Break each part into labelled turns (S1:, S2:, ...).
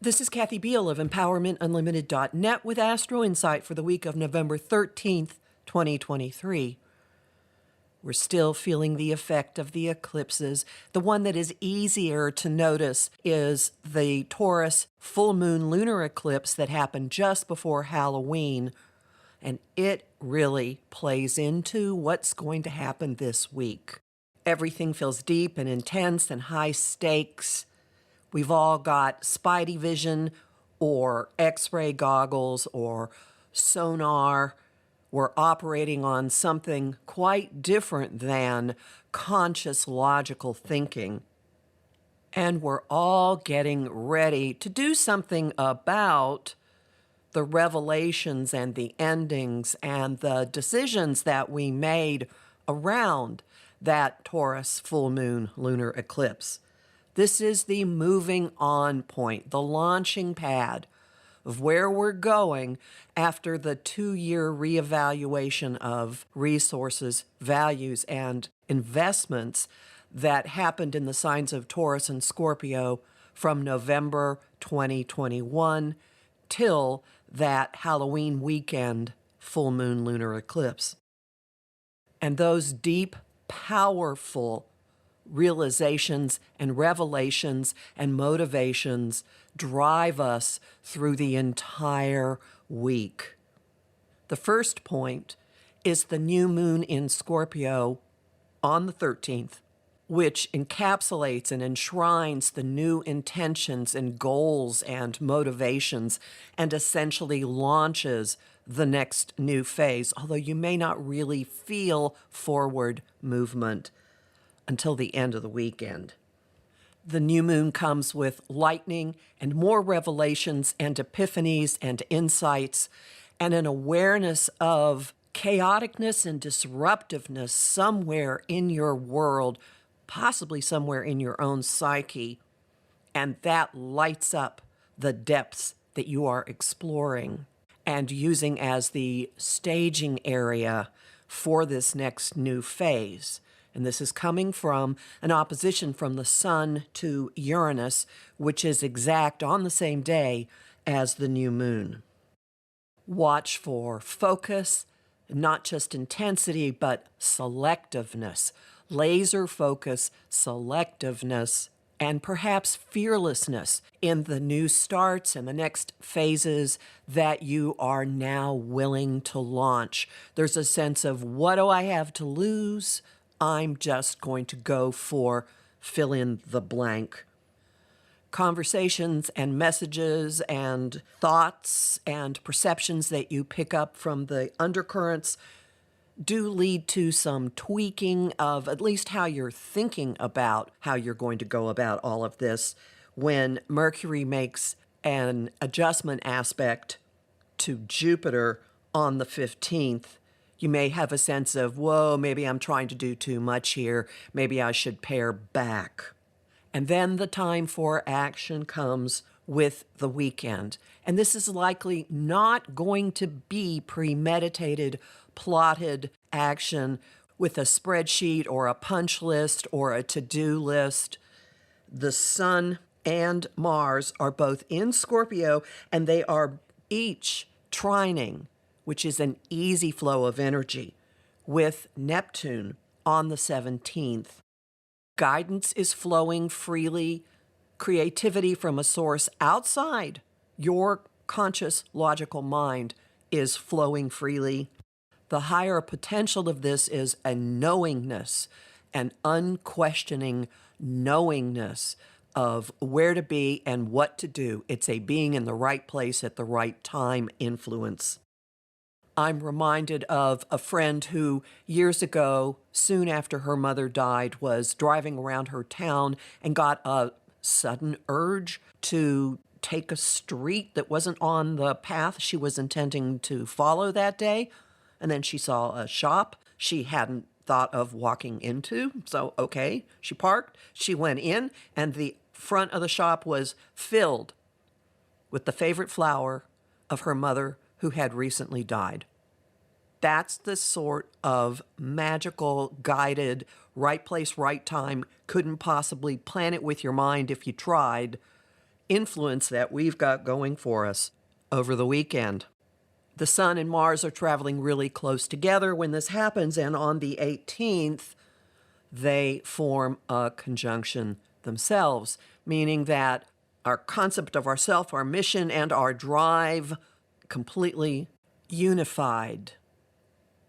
S1: This is Kathy Biehl of EmpowermentUnlimited.net with Astro-Insight for the week of November 13th, 2023. We're still feeling the effect of the eclipses. The one that is easier to notice is the Taurus full moon lunar eclipse that happened just before Halloween, and it really plays into what's going to happen this week. Everything feels deep and intense and high stakes. We've all got spidey vision or X-ray goggles or sonar. We're operating on something quite different than conscious logical thinking. And we're all getting ready to do something about the revelations and the endings and the decisions that we made around that Taurus full moon lunar eclipse. This is the moving on point, the launching pad of where we're going after the 2-year reevaluation of resources, values, and investments that happened in the signs of Taurus and Scorpio from November 2021 till that Halloween weekend full moon lunar eclipse. And those deep, powerful realizations and revelations and motivations drive us through the entire week. The first point is the new moon in Scorpio on the 13th, which encapsulates and enshrines the new intentions and goals and motivations and essentially launches the next new phase, although you may not really feel forward movement until the end of the weekend. The new moon comes with lightning and more revelations and epiphanies and insights and an awareness of chaoticness and disruptiveness somewhere in your world, possibly somewhere in your own psyche, and that lights up the depths that you are exploring and using as the staging area for this next new phase. And this is coming from an opposition from the Sun to Uranus, which is exact on the same day as the new moon. Watch for focus, not just intensity, but selectiveness, laser focus, selectiveness, and perhaps fearlessness in the new starts and the next phases that you are now willing to launch. There's a sense of, what do I have to lose? I'm just going to go for fill in the blank. Conversations and messages and thoughts and perceptions that you pick up from the undercurrents do lead to some tweaking of at least how you're thinking about how you're going to go about all of this when Mercury makes an adjustment aspect to Jupiter on the 15th. You may have a sense of, whoa, maybe I'm trying to do too much here. Maybe I should pare back. And then the time for action comes with the weekend. And this is likely not going to be premeditated, plotted action with a spreadsheet or a punch list or a to-do list. The Sun and Mars are both in Scorpio, and they are each trining, which is an easy flow of energy, with Neptune on the 17th. Guidance is flowing freely. Creativity from a source outside your conscious, logical mind is flowing freely. The higher potential of this is a knowingness, an unquestioning knowingness of where to be and what to do. It's a being in the right place at the right time influence. I'm reminded of a friend who years ago, soon after her mother died, was driving around her town and got a sudden urge to take a street that wasn't on the path she was intending to follow that day. And then she saw a shop she hadn't thought of walking into. So, okay, she parked, she went in, and the front of the shop was filled with the favorite flower of her mother who had recently died. That's the sort of magical, guided, right place, right time, couldn't possibly plan it with your mind if you tried, influence that we've got going for us over the weekend. The Sun and Mars are traveling really close together when this happens, and on the 18th, they form a conjunction themselves, meaning that our concept of ourself, our mission, and our drive completely unified.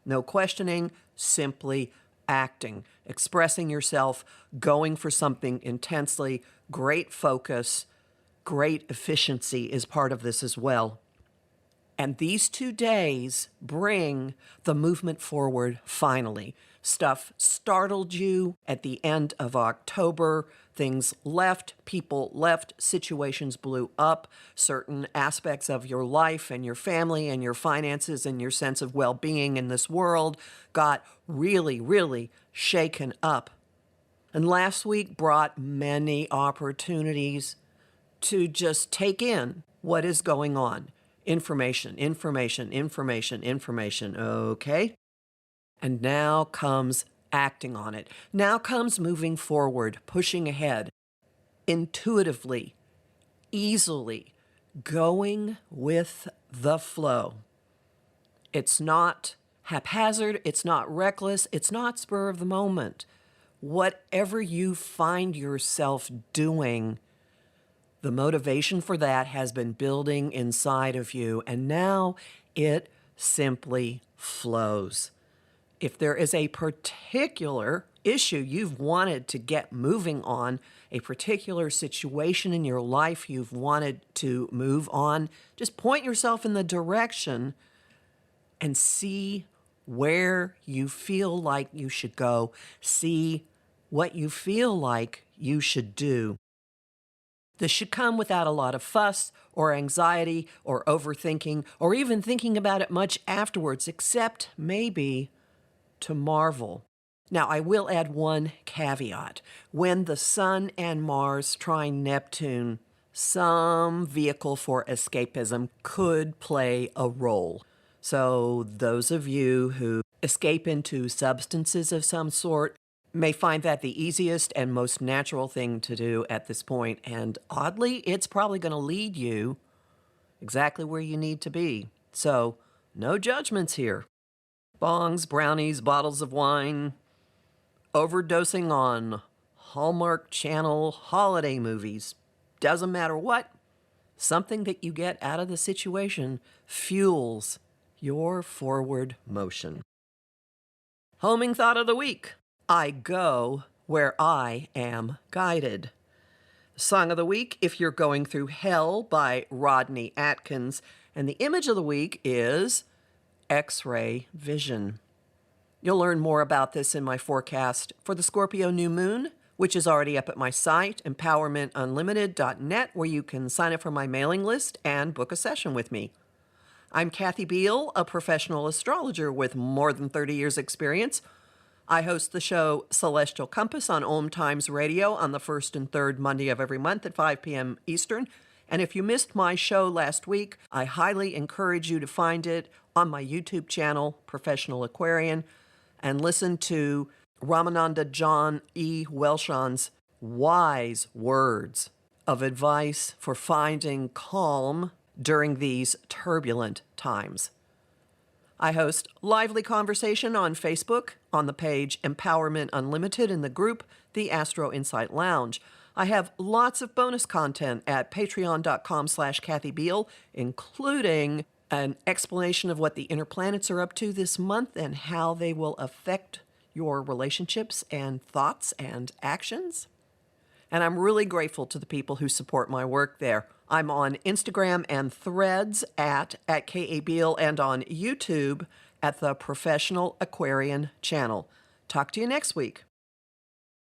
S1: No questioning, simply acting, expressing yourself, going for something intensely. Great focus, great efficiency is part of this as well. And these 2 days bring the movement forward finally. Stuff startled you at the end of October. Things left, people left, situations blew up. Certain aspects of your life and your family and your finances and your sense of well-being in this world got really, really shaken up. And last week brought many opportunities to just take in what is going on. Information, information, information, information. Okay. And now comes acting on it. Now comes moving forward, pushing ahead, intuitively, easily, going with the flow. It's not haphazard. It's not reckless. It's not spur of the moment. Whatever you find yourself doing, the motivation for that has been building inside of you, and now it simply flows. If there is a particular issue you've wanted to get moving on, a particular situation in your life you've wanted to move on, just point yourself in the direction and see where you feel like you should go. See what you feel like you should do. This should come without a lot of fuss or anxiety or overthinking or even thinking about it much afterwards, except maybe to marvel. Now, I will add one caveat. When the Sun and Mars trine Neptune, some vehicle for escapism could play a role. So those of you who escape into substances of some sort may find that the easiest and most natural thing to do at this point. And oddly, it's probably going to lead you exactly where you need to be. So no judgments here. Bongs, brownies, bottles of wine, overdosing on Hallmark Channel holiday movies. Doesn't matter what. Something that you get out of the situation fuels your forward motion. Homing thought of the week. I go where I am guided. Song of the week, If You're Going Through Hell by Rodney Atkins. And the image of the week is X-ray vision. You'll learn more about this in my forecast for the Scorpio new moon, which is already up at my site, empowermentunlimited.net, where you can sign up for my mailing list and book a session with me. I'm Kathy Biehl, a professional astrologer with more than 30 years' experience. I host the show Celestial Compass on Om Times Radio on the first and third Monday of every month at 5 p.m. Eastern. And if you missed my show last week, I highly encourage you to find it on my YouTube channel, Professional Aquarian, and listen to Ramananda John E. Welshon's wise words of advice for finding calm during these turbulent times. I host lively conversation on Facebook on the page Empowerment Unlimited in the group The Astro-Insight Lounge. I have lots of bonus content at patreon.com/Kathy Biehl, including an explanation of what the inner planets are up to this month and how they will affect your relationships and thoughts and actions. And I'm really grateful to the people who support my work there. I'm on Instagram and Threads at K.A. Biehl and on YouTube at the Professional Aquarian channel. Talk to you next week.